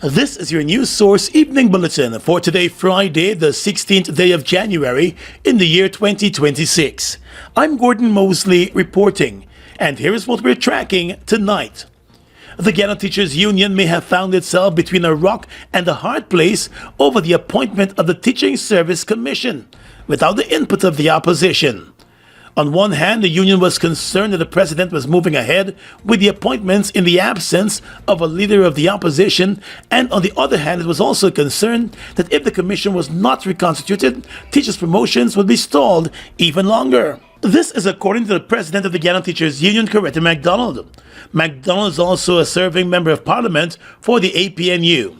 This is your news source evening bulletin for today, Friday, the 16th day of January in the year 2026. I'm Gordon Mosley reporting, and here is what we're tracking tonight. The Guyana Teachers Union may have found itself between a rock and a hard place over the appointment of the Teaching Service Commission, without the input of the opposition. On one hand, the union was concerned that the president was moving ahead with the appointments in the absence of a leader of the opposition, and on the other hand, it was also concerned that if the commission was not reconstituted, teachers' promotions would be stalled even longer. This is according to the president of the Guyana Teachers Union, Coretta MacDonald. MacDonald is also a serving member of parliament for the APNU.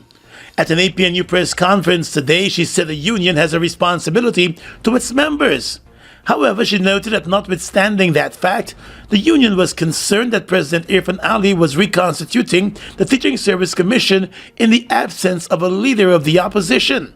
At an APNU press conference today, she said the union has a responsibility to its members. However, she noted that notwithstanding that fact, the union was concerned that President Irfan Ali was reconstituting the Teaching Service Commission in the absence of a leader of the opposition,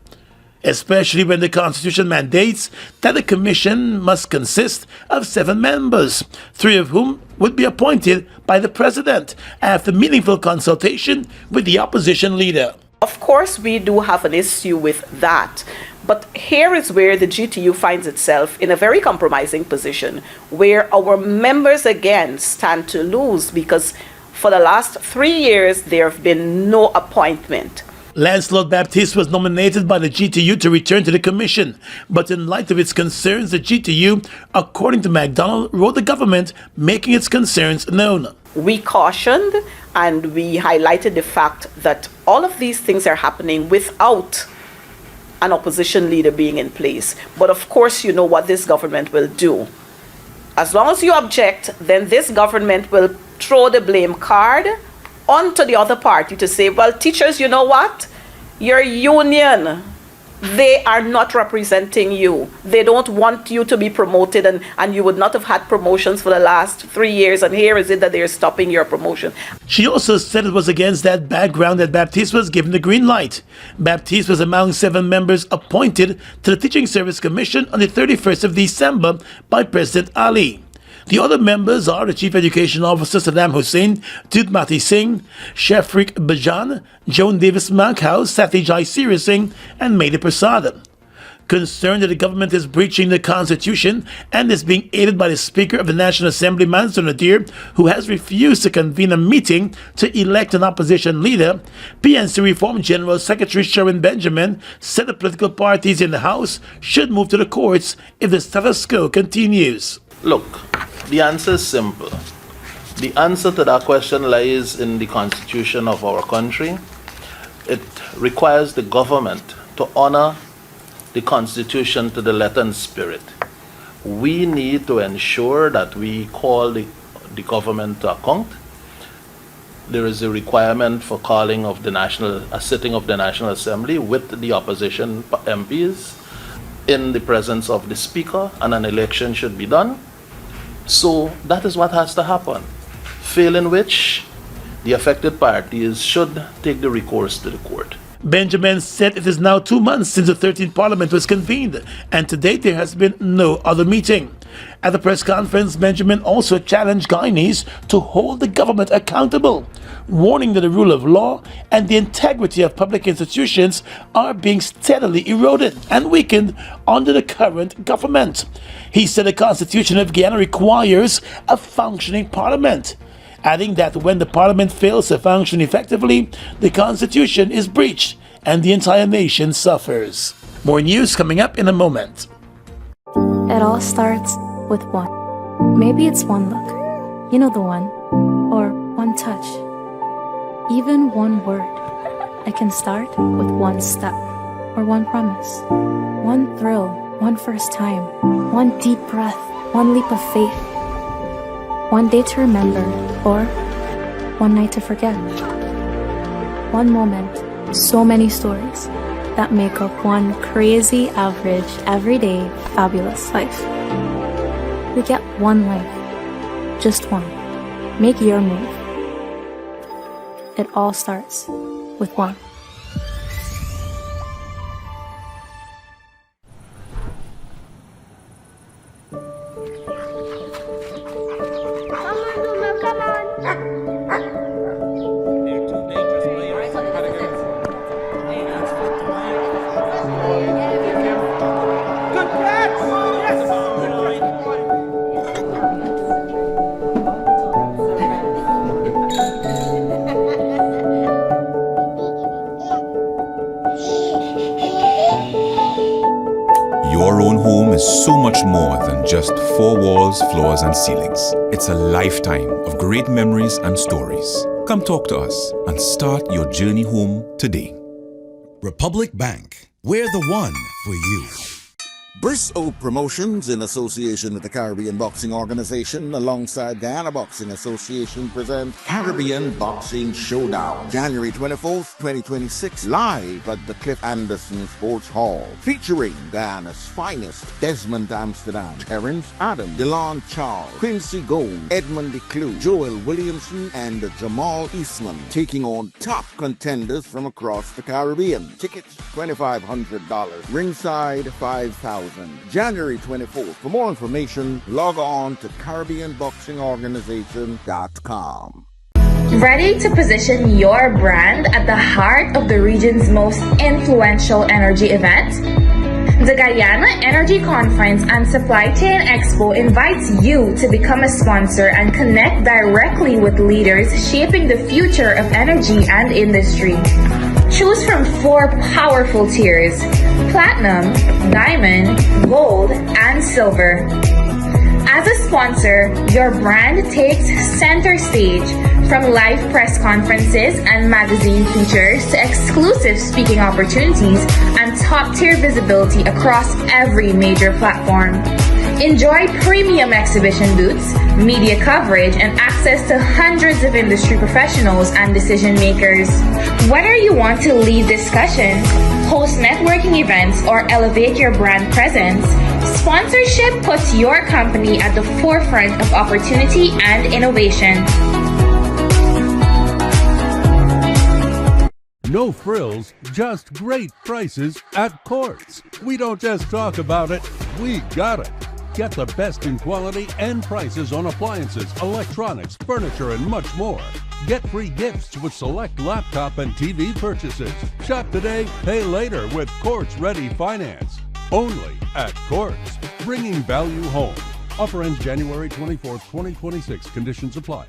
especially when the Constitution mandates that the commission must consist of 7 members, 3 of whom would be appointed by the president after meaningful consultation with the opposition leader. Of course, we do have an issue with that. But here is where the GTU finds itself in a very compromising position, where our members again stand to lose because for the last 3 years there have been no appointment. Lancelot Baptiste was nominated by the GTU to return to the commission, but in light of its concerns, the GTU, according to MacDonald, wrote the government making its concerns known. We cautioned and we highlighted the fact that all of these things are happening without an opposition leader being in place. But of course, you know what this government will do. As long as you object, then this government will throw the blame card onto the other party to say, well, teachers, you know what? Your union, they are not representing you. They don't want you to be promoted, and you would not have had promotions for the last 3 years, and here is it that they're stopping your promotion. She also said it was against that background that Baptiste was given the green light. Baptiste was among 7 members appointed to the Teaching Service Commission on the 31st of December by President Ali. The other members are the Chief Education Officer Saddam Hussein, Dudmati Singh, Shefrik Bajan, Joan Davis Mankhouse, Satyajai Siri Singh, and Mehdi Prasad. Concerned that the government is breaching the Constitution and is being aided by the Speaker of the National Assembly, Mansour Nadir, who has refused to convene a meeting to elect an opposition leader, PNC Reform General Secretary Sherwin Benjamin said the political parties in the House should move to the courts if the status quo continues. Look, the answer is simple. The answer to that question lies in the Constitution of our country. It requires the government to honor the Constitution to the letter and spirit. We need to ensure that we call the government to account. There is a requirement for calling of a sitting of the National Assembly with the opposition MPs in the presence of the Speaker, and an election should be done. So that is what has to happen, failing which the affected parties should take the recourse to the court. Benjamin said it is now 2 months since the 13th Parliament was convened, and to date there has been no other meeting. At the press conference, Benjamin also challenged Guyanese to hold the government accountable, warning that the rule of law and the integrity of public institutions are being steadily eroded and weakened under the current government. He said the Constitution of Guyana requires a functioning parliament, adding that when the parliament fails to function effectively, the Constitution is breached and the entire nation suffers. More news coming up in a moment. It all starts with one. Maybe it's one look, you know the one, or one touch, even one word. It can start with one step, or one promise, one thrill, one first time, one deep breath, one leap of faith, one day to remember, or one night to forget. One moment, so many stories that make up one crazy, average, everyday, fabulous life. We get one life, just one. Make your move. It all starts with one. so much more than just four walls, floors, and ceilings. It's a lifetime of great memories and stories. Come talk to us and start your journey home today. Republic Bank, we're the one for you. Bristow Promotions, in association with the Caribbean Boxing Organization, alongside Guyana Boxing Association, present Caribbean Boxing Showdown, January 24th, 2026, live at the Cliff Anderson Sports Hall, featuring Guyana's finest: Desmond Amsterdam, Terrence Adam, Delon Charles, Quincy Gold, Edmund DeClue, Joel Williamson, and Jamal Eastman, taking on top contenders from across the Caribbean. Tickets $2,500, ringside $5,000. January 24th. For more information, log on to CaribbeanBoxingOrganization.com. Ready to position your brand at the heart of the region's most influential energy event? The Guyana Energy Conference and Supply Chain Expo invites you to become a sponsor and connect directly with leaders shaping the future of energy and industry. Choose from 4 powerful tiers: Platinum, Diamond, Gold, and Silver. As a sponsor, your brand takes center stage, from live press conferences and magazine features to exclusive speaking opportunities and top-tier visibility across every major platform. Enjoy premium exhibition booths, media coverage, and access to hundreds of industry professionals and decision makers. Whether you want to lead discussions, host networking events, or elevate your brand presence, sponsorship puts your company at the forefront of opportunity and innovation. No frills, just great prices at Courts. We don't just talk about it, we got it. Get the best in quality and prices on appliances, electronics, furniture, and much more. Get free gifts with select laptop and TV purchases. Shop today, pay later with Courts Ready Finance. Only at Courts, bringing value home. Offer ends January 24th, 2026. Conditions apply.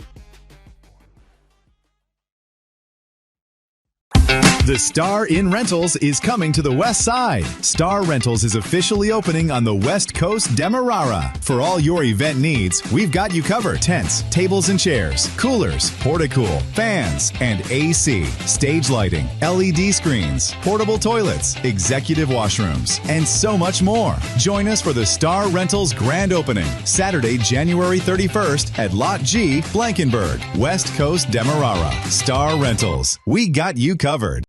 The Star in Rentals is coming to the West Side. Star Rentals is officially opening on the West Coast Demerara. For all your event needs, we've got you covered. Tents, tables and chairs, coolers, portacool, fans, and AC, stage lighting, LED screens, portable toilets, executive washrooms, and so much more. Join us for the Star Rentals grand opening, Saturday, January 31st at Lot G, Blankenburg, West Coast Demerara. Star Rentals, we got you covered.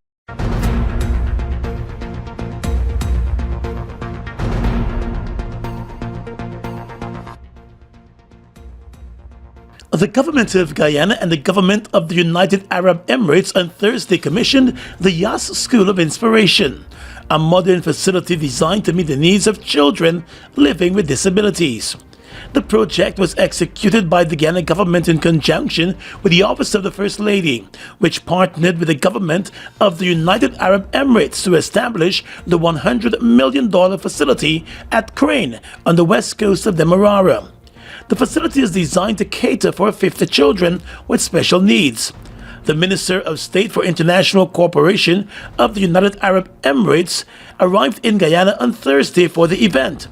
The government of Guyana and the government of the United Arab Emirates on Thursday commissioned the Yas School of Inspiration, a modern facility designed to meet the needs of children living with disabilities. The project was executed by the Guyana government in conjunction with the Office of the First Lady, which partnered with the government of the United Arab Emirates to establish the $100 million facility at Crane on the west coast of Demerara. The facility is designed to cater for 50 children with special needs. The Minister of State for International Cooperation of the United Arab Emirates arrived in Guyana on Thursday for the event.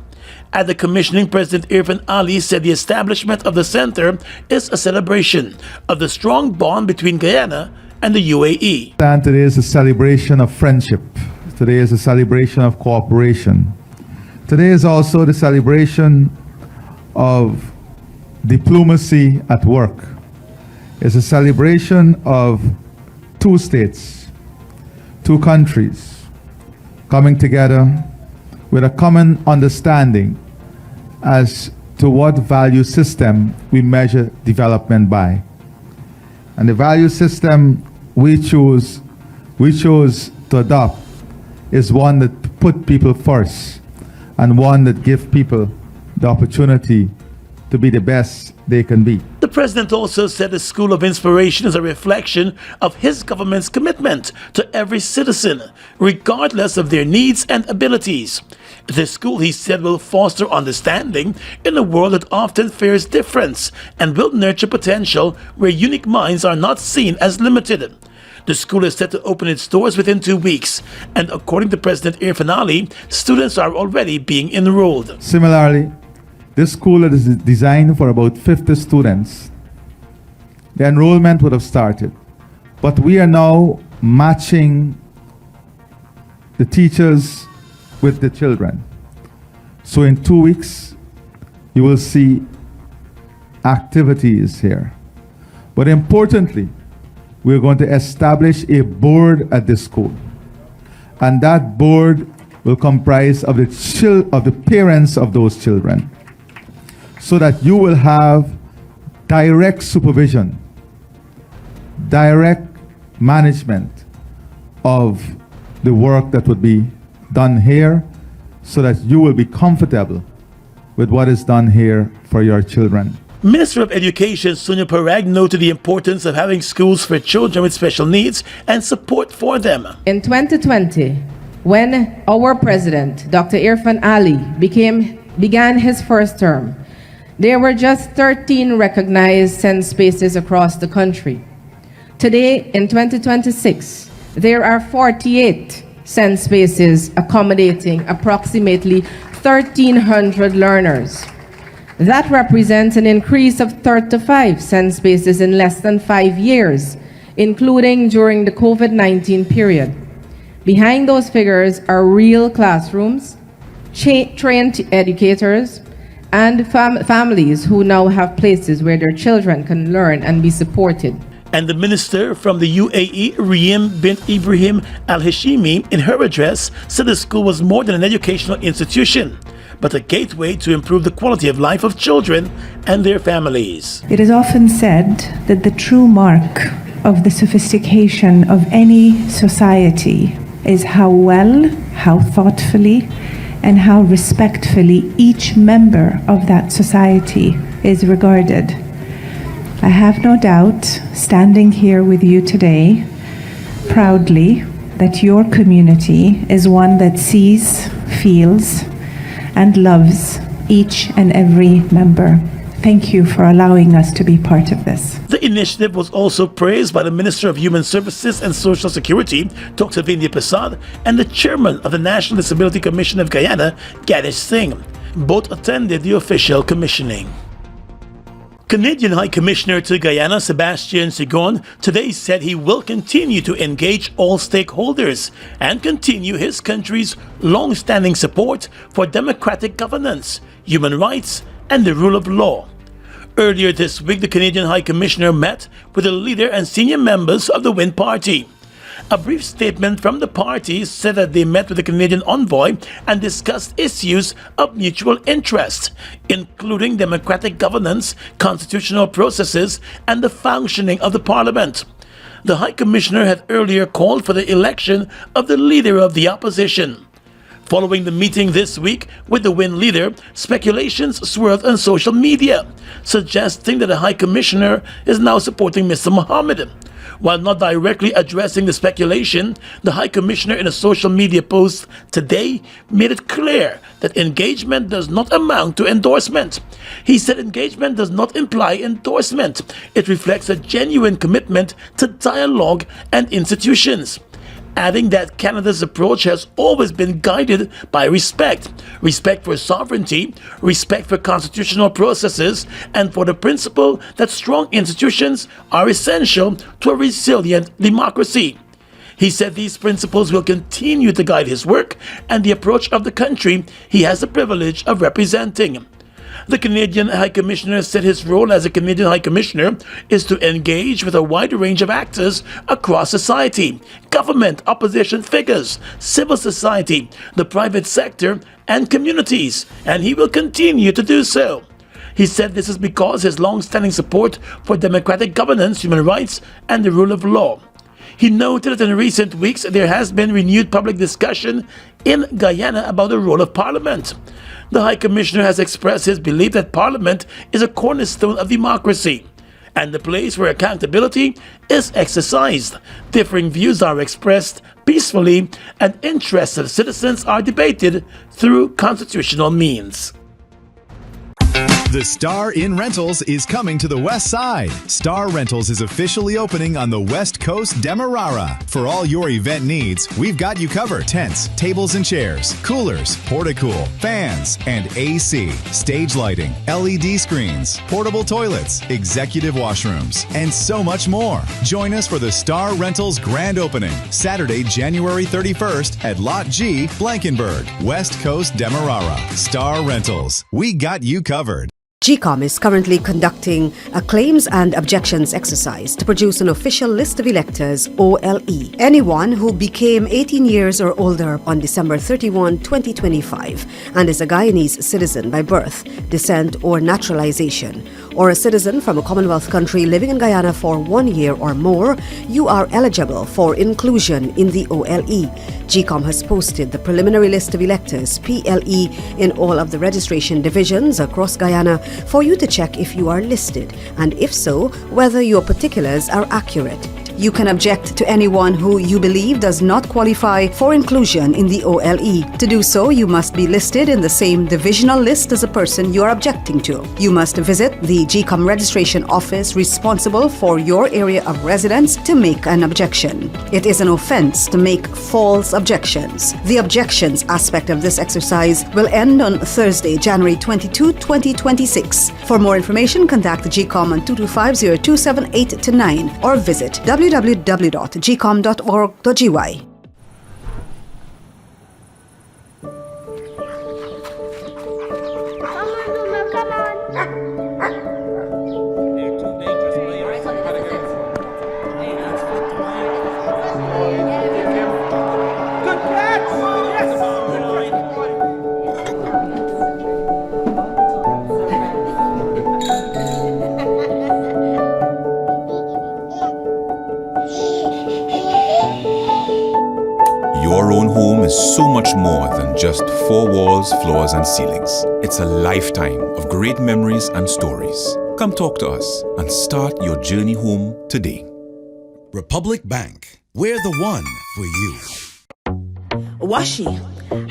At the commissioning, President Irfan Ali said the establishment of the center is a celebration of the strong bond between Guyana and the UAE. And today is a celebration of friendship. Today is a celebration of cooperation. Today is also the celebration of diplomacy at work. It's a celebration of 2 states, 2 countries coming together with a common understanding as to what value system we measure development by. And the value system we chose to adopt is one that put people first and one that gives people the opportunity to be the best they can be. The president also said the School of Inspiration is a reflection of his government's commitment to every citizen, regardless of their needs and abilities. The school, he said, will foster understanding in a world that often fears difference and will nurture potential where unique minds are not seen as limited. The school is set to open its doors within 2 weeks, and according to President Irfan Ali, students are already being enrolled. Similarly, this school is designed for about 50 students. The enrollment would have started, but we are now matching the teachers with the children. So in 2 weeks, you will see activities here. But importantly, we're going to establish a board at the school. And that board will comprise of the parents of those children, so that you will have direct supervision, direct management of the work that would be done here, so that you will be comfortable with what is done here for your children. Minister of Education Sunya Parag noted the importance of having schools for children with special needs and support for them. In 2020, when our president, Dr. Irfan Ali, began his first term, there were just 13 recognized SEND spaces across the country. Today, in 2026, there are 48 SEND spaces accommodating approximately 1,300 learners. That represents an increase of 35 SEND spaces in less than 5 years, including during the COVID-19 period. Behind those figures are real classrooms, trained educators, and families who now have places where their children can learn and be supported. And the minister from the UAE, Riyam bint Ibrahim Al-Hashimi, in her address, said the school was more than an educational institution, but a gateway to improve the quality of life of children and their families. It is often said that the true mark of the sophistication of any society is how well, how thoughtfully, and how respectfully each member of that society is regarded. I have no doubt, standing here with you today, proudly, that your community is one that sees, feels, and loves each and every member. Thank you for allowing us to be part of this. The initiative was also praised by the Minister of Human Services and Social Security, Dr. Vindya Prasad, and the Chairman of the National Disability Commission of Guyana, Ganesh Singh. Both attended the official commissioning. Canadian High Commissioner to Guyana, Sebastian Sigon, today said he will continue to engage all stakeholders and continue his country's long-standing support for democratic governance, human rights, and the rule of law. Earlier this week, the Canadian High Commissioner met with the leader and senior members of the Wind Party. A brief statement from the party said that they met with the Canadian envoy and discussed issues of mutual interest, including democratic governance, constitutional processes, and the functioning of the parliament. The High Commissioner had earlier called for the election of the leader of the opposition. Following the meeting this week with the Wind leader, speculations swirled on social media, suggesting that the High Commissioner is now supporting Mr. Mohammed. While not directly addressing the speculation, the High Commissioner in a social media post today made it clear that engagement does not amount to endorsement. He said engagement does not imply endorsement. It reflects a genuine commitment to dialogue and institutions, adding that Canada's approach has always been guided by respect for sovereignty, respect for constitutional processes, and for the principle that strong institutions are essential to a resilient democracy. He said these principles will continue to guide his work and the approach of the country he has the privilege of representing. The Canadian High Commissioner said his role as a Canadian High Commissioner is to engage with a wide range of actors across society, government, opposition figures, civil society, the private sector, and communities, and he will continue to do so. He said this is because his long-standing support for democratic governance, human rights, and the rule of law. He noted that in recent weeks there has been renewed public discussion in Guyana about the role of Parliament. The High Commissioner has expressed his belief that Parliament is a cornerstone of democracy and the place where accountability is exercised. Differing views are expressed peacefully and interests of citizens are debated through constitutional means. The Star in Rentals is coming to the West Side. Star Rentals is officially opening on the West Coast Demerara. For all your event needs, we've got you covered. Tents, tables and chairs, coolers, porta-cool, fans, and AC, stage lighting, LED screens, portable toilets, executive washrooms, and so much more. Join us for the Star Rentals grand opening, Saturday, January 31st at Lot G, Blankenburg, West Coast Demerara. Star Rentals, we got you covered. GECOM is currently conducting a claims and objections exercise to produce an official list of electors, OLE. Anyone who became 18 years or older on December 31, 2025 and is a Guyanese citizen by birth, descent or naturalization, or a citizen from a Commonwealth country living in Guyana for 1 year or more, you are eligible for inclusion in the OLE. GECOM has posted the preliminary list of electors, PLE, in all of the registration divisions across Guyana for you to check if you are listed, and if so, whether your particulars are accurate. You can object to anyone who you believe does not qualify for inclusion in the OLE. To do so, you must be listed in the same divisional list as the person you are objecting to. You must visit the GECOM registration office responsible for your area of residence to make an objection. It is an offense to make false objections. The objections aspect of this exercise will end on Thursday, January 22, 2026. For more information, contact the GECOM on 225-0278-9 or visit www.gecom.org.gy. Your own home is so much more than just four walls, floors, and ceilings. It's a lifetime of great memories and stories. Come talk to us and start your journey home today. Republic Bank. We're the one for you. Washi.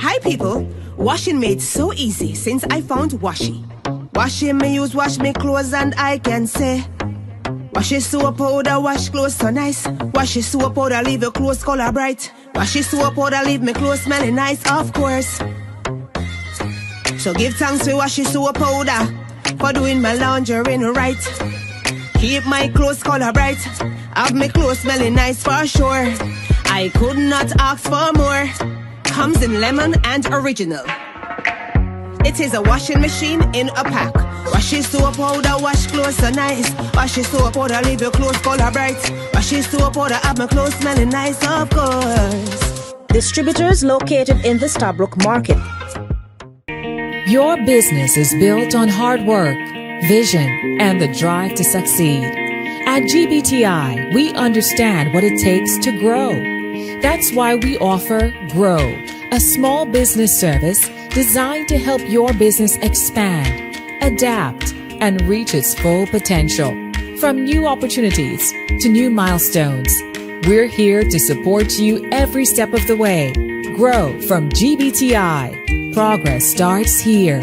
Hi people. Washing made so easy since I found Washi. Washing me use wash me clothes and I can say Washi soap powder wash clothes so nice. Washi soap powder leave your clothes color bright. Washi soap powder leave me clothes smelling nice, of course. So give thanks to Washi soap powder for doing my laundry right. Keep my clothes color bright. Have my clothes smelling nice for sure. I could not ask for more. Comes in lemon and original. It is a washing machine in a pack. Washi soap powder wash clothes so nice. Washi soap powder leave your clothes color bright. Washi soap powder have my clothes smelling nice, of course. Distributors located in the Starbrook Market. Your business is built on hard work, vision, and the drive to succeed. At GBTI, we understand what it takes to grow. That's why we offer Grow, a small business service designed to help your business expand, adapt, and reach its full potential. From new opportunities to new milestones, we're here to support you every step of the way. Grow from GBTI. Progress starts here.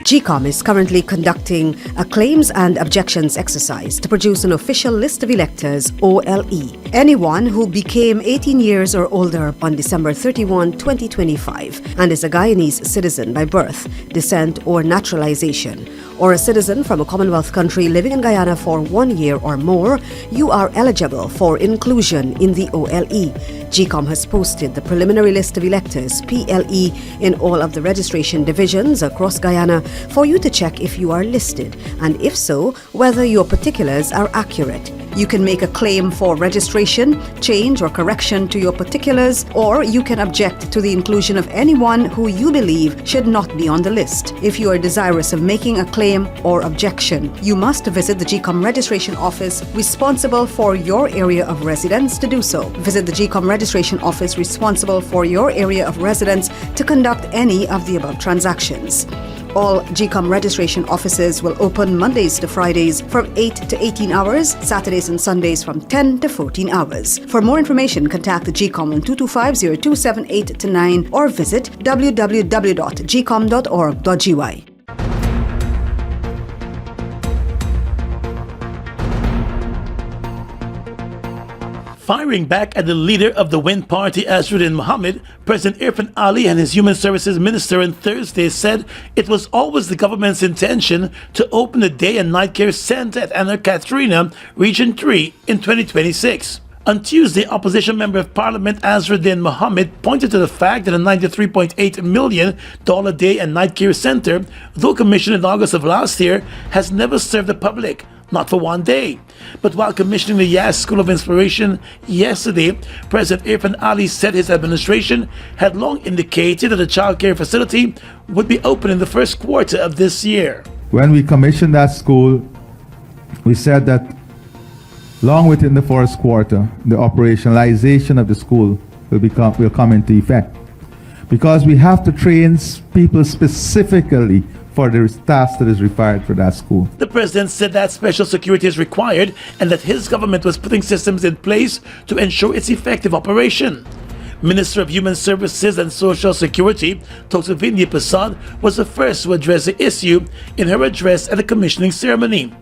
GECOM is currently conducting a claims and objections exercise to produce an official list of electors, OLE. Anyone who became 18 years or older on December 31, 2025 and is a Guyanese citizen by birth, descent, or naturalization, or a citizen from a Commonwealth country living in Guyana for 1 year or more, you are eligible for inclusion in the OLE. GECOM has posted the preliminary list of electors, PLE, in all of the registration divisions across Guyana for you to check if you are listed, and if so, whether your particulars are accurate. You can make a claim for registration, change or correction to your particulars, or you can object to the inclusion of anyone who you believe should not be on the list. If you are desirous of making a claim or objection, you must visit the GECOM registration office responsible for your area of residence to do so. Visit the GECOM registration office responsible for your area of residence to conduct any of the above transactions. All GECOM registration offices will open Mondays to Fridays from 8 to 18 hours, Saturdays and Sundays from 10 to 14 hours. For more information, contact the GECOM on 225-0278-9 or visit www.gecom.org.gy. Firing back at the leader of the Wind Party, Azruddin Mohammed, President Irfan Ali and his Human Services Minister on Thursday said it was always the government's intention to open a day and night care center at Anna Katrina, Region 3 in 2026. On Tuesday, opposition member of parliament Azruddin Mohammed pointed to the fact that a $93.8 million day and night care center, though commissioned in August of last year, has never served the public, not for one day. But while commissioning the Yas School of Inspiration yesterday, President Irfan Ali said his administration had long indicated that a child care facility would be open in the first quarter of this year. When we commissioned that school, we said that long within the first quarter, the operationalization of the school will come into effect. Because we have to train people specifically for the task that is required for that school. The president said that special security is required and that his government was putting systems in place to ensure its effective operation. Minister of Human Services and Social Security, Dr. Vinay Prasad, was the first to address the issue in her address at the commissioning ceremony.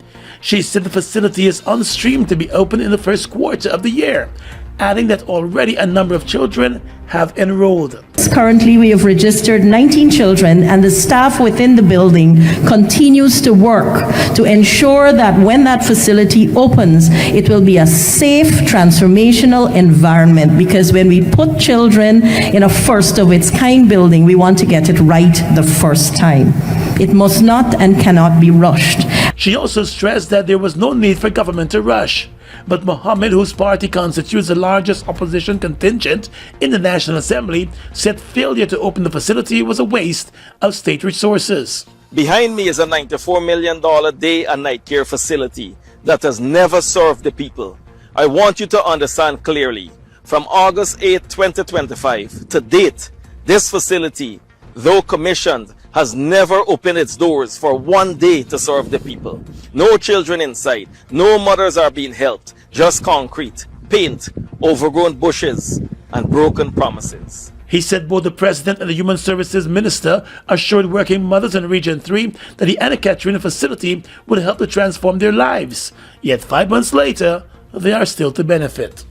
She said the facility is on stream to be open in the first quarter of the year, adding that already a number of children have enrolled. Currently, we have registered 19 children, and the staff within the building continues to work to ensure that when that facility opens, it will be a safe, transformational environment, because when we put children in a first-of-its-kind building, we want to get it right the first time. It must not and cannot be rushed. She also stressed that there was no need for government to rush. But Mohammed, whose party constitutes the largest opposition contingent in the National Assembly, said failure to open the facility was a waste of state resources. Behind me is a $94 million day and night care facility that has never served the people. I want you to understand clearly, from August 8, 2025 to date, this facility, though commissioned, has never opened its doors for one day to serve the people. No children inside, no mothers are being helped, just concrete, paint, overgrown bushes, and broken promises. He said both the president and the Human Services Minister assured working mothers in Region 3 that the Anna Katrina facility would help to transform their lives. Yet 5 months later, they are still to benefit.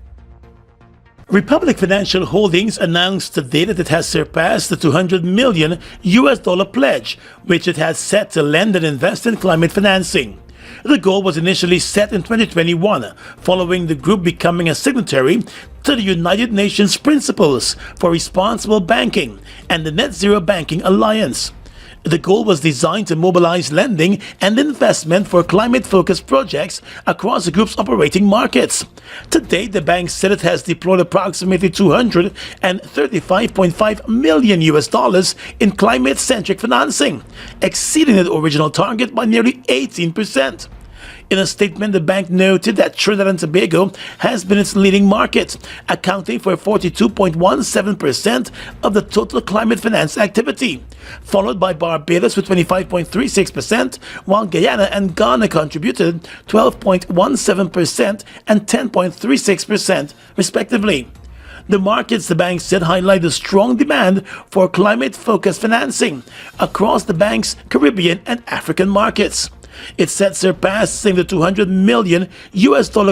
Republic Financial Holdings announced today that it has surpassed the $200 million pledge, which it had set to lend and invest in climate financing. The goal was initially set in 2021, following the group becoming a signatory to the United Nations Principles for Responsible Banking and the Net Zero Banking Alliance. The goal was designed to mobilize lending and investment for climate-focused projects across the group's operating markets. To date, the bank said it has deployed approximately $235.5 million in climate-centric financing, exceeding the original target by nearly 18%. In a statement, the bank noted that Trinidad and Tobago has been its leading market, accounting for 42.17% of the total climate finance activity, followed by Barbados with 25.36%, while Guyana and Ghana contributed 12.17% and 10.36%, respectively. The markets, the bank said, highlight the strong demand for climate-focused financing across the bank's Caribbean and African markets. It said surpassing the $200 million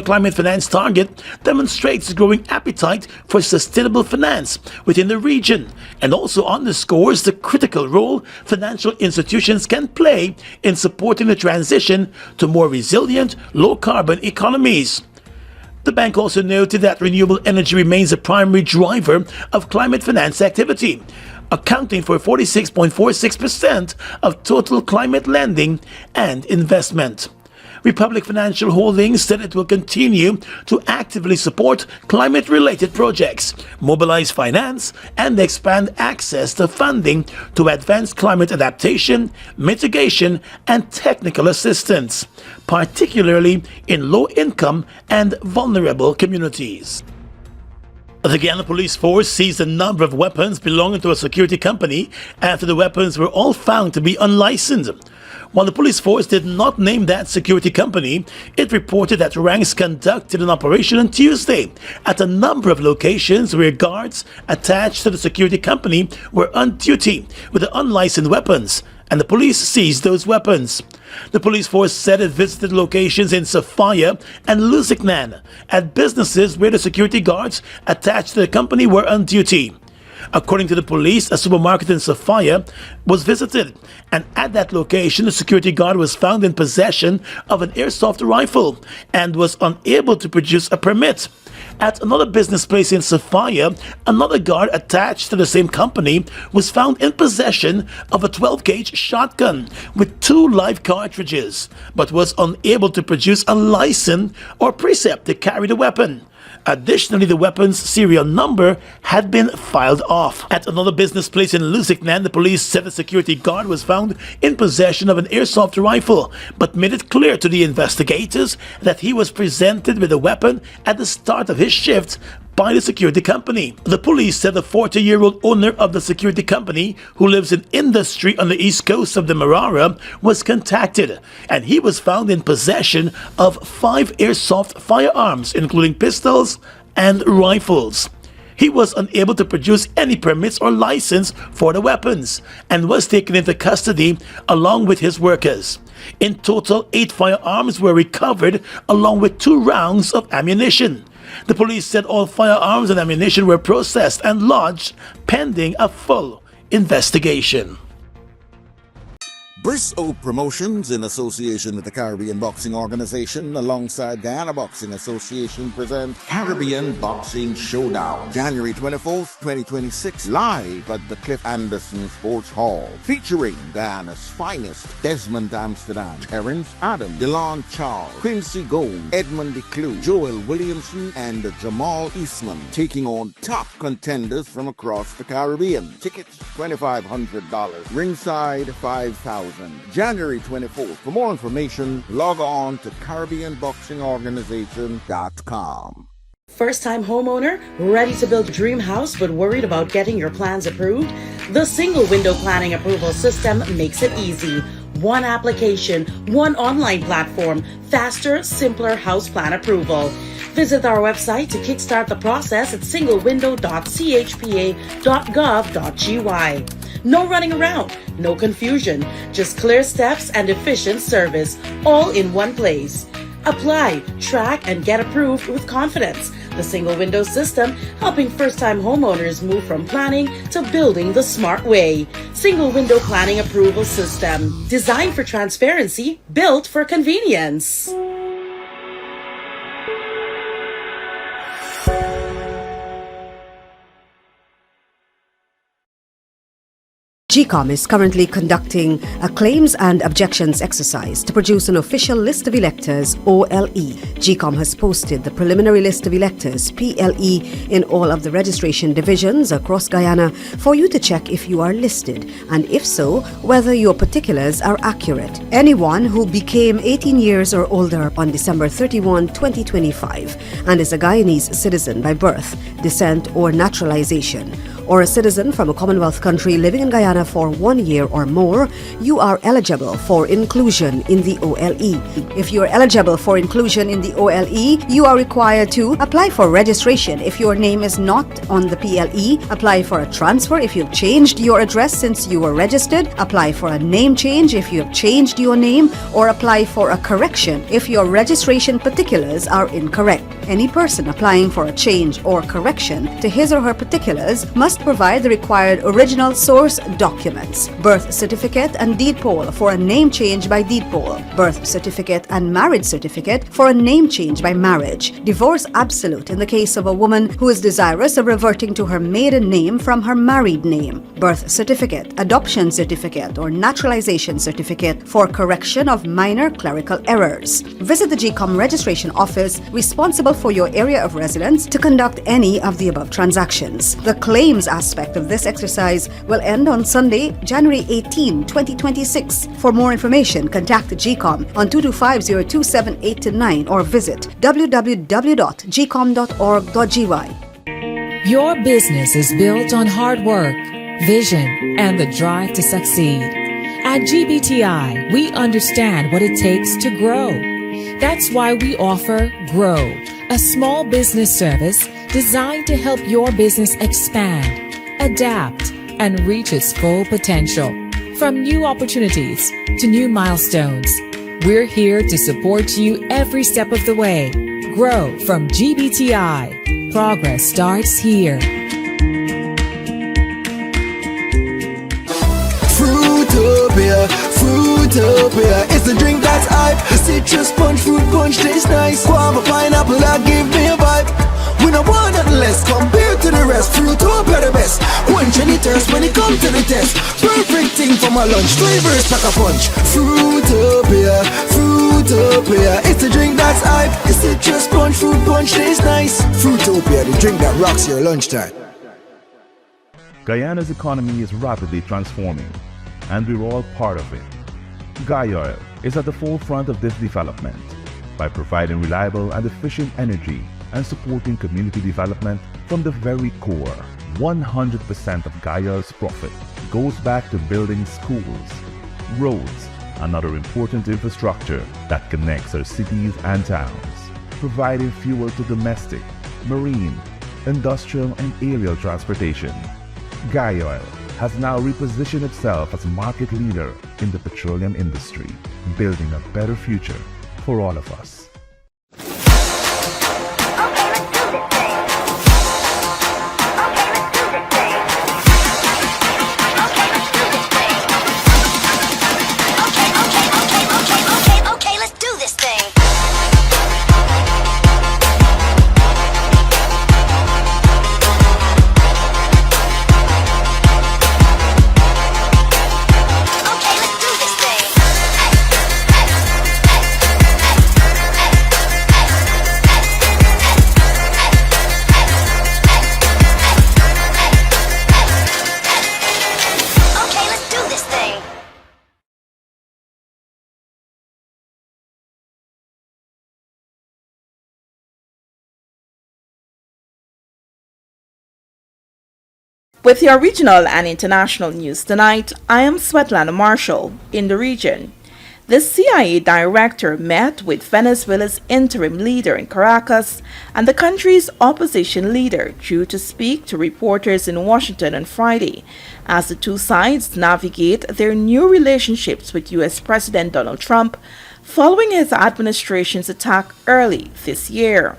climate finance target demonstrates growing appetite for sustainable finance within the region and also underscores the critical role financial institutions can play in supporting the transition to more resilient, low-carbon economies. The bank also noted that renewable energy remains a primary driver of climate finance activity, accounting for 46.46% of total climate lending and investment. Republic Financial Holdings said it will continue to actively support climate-related projects, mobilize finance, and expand access to funding to advance climate adaptation, mitigation, and technical assistance, particularly in low-income and vulnerable communities. The Guyana police force seized a number of weapons belonging to a security company after the weapons were all found to be unlicensed. While the police force did not name that security company, it reported that ranks conducted an operation on Tuesday at a number of locations where guards attached to the security company were on duty with the unlicensed weapons, and the police seized those weapons. The police force said it visited locations in Sophia and Lusignan at businesses where the security guards attached to the company were on duty. According to the police, a supermarket in Sophia was visited, and at that location, the security guard was found in possession of an airsoft rifle and was unable to produce a permit. At another business place in Sophia, another guard attached to the same company was found in possession of a 12-gauge shotgun with 2 live cartridges, but was unable to produce a license or precept to carry the weapon. Additionally, the weapon's serial number had been filed off. At another business place in Lusignan, the police said the security guard was found in possession of an airsoft rifle, but made it clear to the investigators that he was presented with a weapon at the start of his shift by the security company. The police said the 40-year-old owner of the security company, who lives in industry on the east coast of Demerara, was contacted, and he was found in possession of 5 airsoft firearms, including pistols and rifles. He was unable to produce any permits or license for the weapons and was taken into custody along with his workers. In total, 8 firearms were recovered along with 2 rounds of ammunition. The police said all firearms and ammunition were processed and lodged pending a full investigation. Bristow Promotions, in association with the Caribbean Boxing Organization, alongside Guyana Boxing Association, present Caribbean Boxing Showdown, January 24th, 2026, live at the Cliff Anderson Sports Hall, featuring Guyana's finest: Desmond Amsterdam, Terrence Adam, Delon Charles, Quincy Gold, Edmund DeClue, Joel Williamson, and Jamal Eastman, taking on top contenders from across the Caribbean. Tickets $2,500, ringside $5,000. January 24th. For more information, log on to CaribbeanBoxingOrganization.com. First-time homeowner, ready to build a dream house but worried about getting your plans approved? The single window planning approval system makes it easy. One application, one online platform, faster, simpler house plan approval. Visit our website to kickstart the process at singlewindow.chpa.gov.gy. No running around, no confusion, just clear steps and efficient service, all in one place. Apply, track, and get approved with confidence. The single window system, helping first-time homeowners move from planning to building the smart way. Single window planning approval system, designed for transparency, built for convenience. GECOM is currently conducting a claims and objections exercise to produce an official list of electors, OLE. GECOM has posted the preliminary list of electors, PLE, in all of the registration divisions across Guyana for you to check if you are listed, and if so, whether your particulars are accurate. Anyone who became 18 years or older on December 31, 2025, and is a Guyanese citizen by birth, descent, or naturalization, or a citizen from a Commonwealth country living in Guyana for 1 year or more, you are eligible for inclusion in the OLE. If you are eligible for inclusion in the OLE, you are required to apply for registration if your name is not on the PLE, apply for a transfer if you've changed your address since you were registered, apply for a name change if you have changed your name, or apply for a correction if your registration particulars are incorrect. Any person applying for a change or correction to his or her particulars must provide the required original source documents: birth certificate and deed poll for a name change by deed poll, birth certificate and marriage certificate for a name change by marriage, divorce absolute in the case of a woman who is desirous of reverting to her maiden name from her married name, birth certificate, adoption certificate, or naturalization certificate for correction of minor clerical errors. Visit the GECOM registration office responsible for your area of residence to conduct any of the above transactions. The claims aspect of this exercise will end on Sunday, January 18, 2026. For more information, contact the GECOM on 225-027-8-9 or visit www.gecom.org.gy. Your business is built on hard work, vision, and the drive to succeed. At GBTI, we understand what it takes to grow. That's why we offer Grow, a small business service designed to help your business expand, adapt, and reach its full potential. From new opportunities to new milestones, we're here to support you every step of the way. Grow from GBTI. Progress starts here. Fruitopia, Fruitopia, it's the drink that's hype. The citrus punch, fruit punch tastes nice. Guava, pineapple, that give me a vibe. We don't want nothing less compared to the rest. Fruitopia the best. Quench any thirst when it comes to the test. Perfect thing for my lunch. Flavors like a punch. Fruitopia, Fruitopia, it's the drink that's hype. The citrus punch, fruit punch tastes nice. Fruitopia, the drink that rocks your lunchtime. Guyana's economy is rapidly transforming, and we're all part of it. Guyoil is at the forefront of this development by providing reliable and efficient energy and supporting community development from the very core. 100% of Guyoil's profit goes back to building schools, roads, and other important infrastructure that connects our cities and towns, providing fuel to domestic, marine, industrial, and aerial transportation. Guyoil has now repositioned itself as a market leader in the petroleum industry, building a better future for all of us. With your regional and international news tonight, I am Svetlana Marshall in the region. The CIA director met with Venezuela's interim leader in Caracas and the country's opposition leader due to speak to reporters in Washington on Friday as the two sides navigate their new relationships with U.S. President Donald Trump following his administration's attack early this year.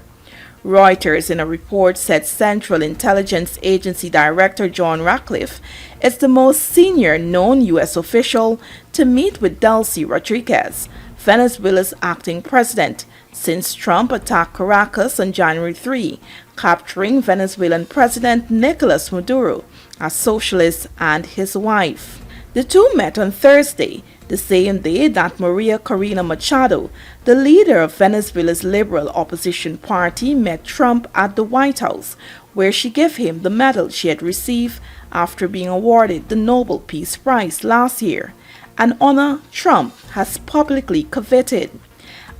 Reuters in a report said Central Intelligence Agency Director John Ratcliffe is the most senior known U.S. official to meet with Delcy Rodriguez, Venezuela's acting president, since Trump attacked Caracas on January 3, capturing Venezuelan President Nicolas Maduro, a socialist, and his wife. The two met on Thursday, the same day that Maria Corina Machado, the leader of Venezuela's liberal opposition party, met Trump at the White House, where she gave him the medal she had received after being awarded the Nobel Peace Prize last year, an honor Trump has publicly coveted.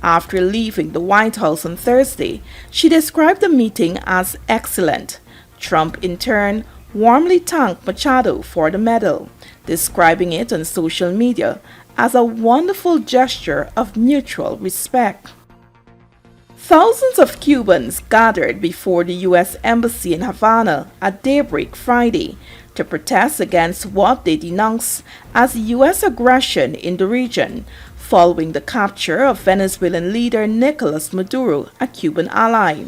After leaving the White House on Thursday, she described the meeting as excellent. Trump, in turn, warmly thanked Machado for the medal, describing it on social media as a wonderful gesture of mutual respect. Thousands of Cubans gathered before the U.S. Embassy in Havana at daybreak Friday to protest against what they denounced as U.S. aggression in the region following the capture of Venezuelan leader Nicolas Maduro, a Cuban ally.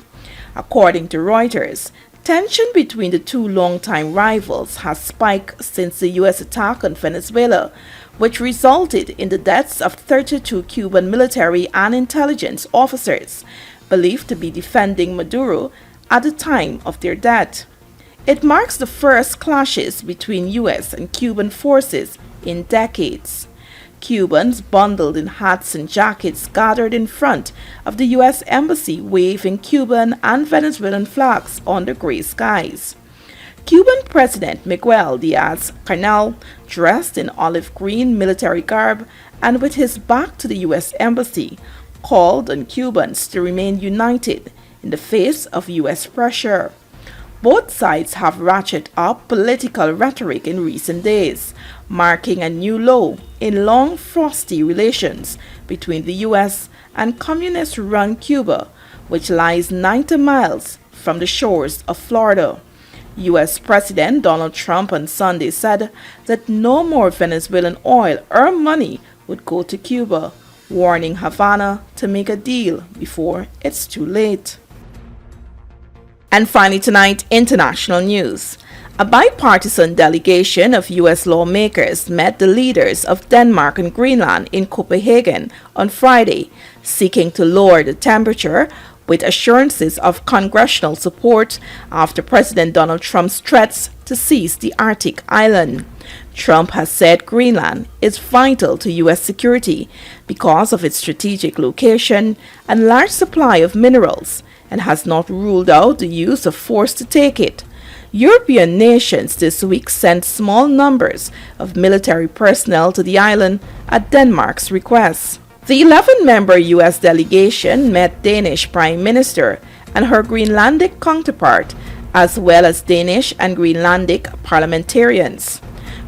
According to Reuters, tension between the two longtime rivals has spiked since the U.S. attack on Venezuela, which resulted in the deaths of 32 Cuban military and intelligence officers, believed to be defending Maduro at the time of their death. It marks the first clashes between U.S. and Cuban forces in decades. Cubans bundled in hats and jackets gathered in front of the U.S. Embassy waving Cuban and Venezuelan flags under gray skies. Cuban President Miguel Diaz-Canel, dressed in olive green military garb and with his back to the U.S. Embassy, called on Cubans to remain united in the face of U.S. pressure. Both sides have ratcheted up political rhetoric in recent days, marking a new low in long frosty relations between the U.S. and communist-run Cuba, which lies 90 miles from the shores of Florida. U.S. President Donald Trump on Sunday said that no more Venezuelan oil or money would go to Cuba, warning Havana to make a deal before it's too late. And finally tonight, international news. A bipartisan delegation of U.S. lawmakers met the leaders of Denmark and Greenland in Copenhagen on Friday, seeking to lower the temperature with assurances of congressional support after President Donald Trump's threats to seize the Arctic island. Trump has said Greenland is vital to U.S. security because of its strategic location and large supply of minerals, and has not ruled out the use of force to take it. European nations this week sent small numbers of military personnel to the island at Denmark's request. The 11-member U.S. delegation met Danish Prime Minister and her Greenlandic counterpart, as well as Danish and Greenlandic parliamentarians.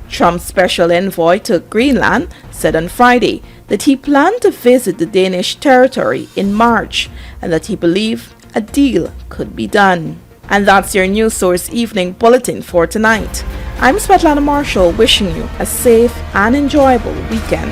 Trump's special envoy to Greenland said on Friday that he planned to visit the Danish territory in March and that he believed a deal could be done. And that's your News Source Evening Bulletin for tonight. I'm Svetlana Marshall, wishing you a safe and enjoyable weekend.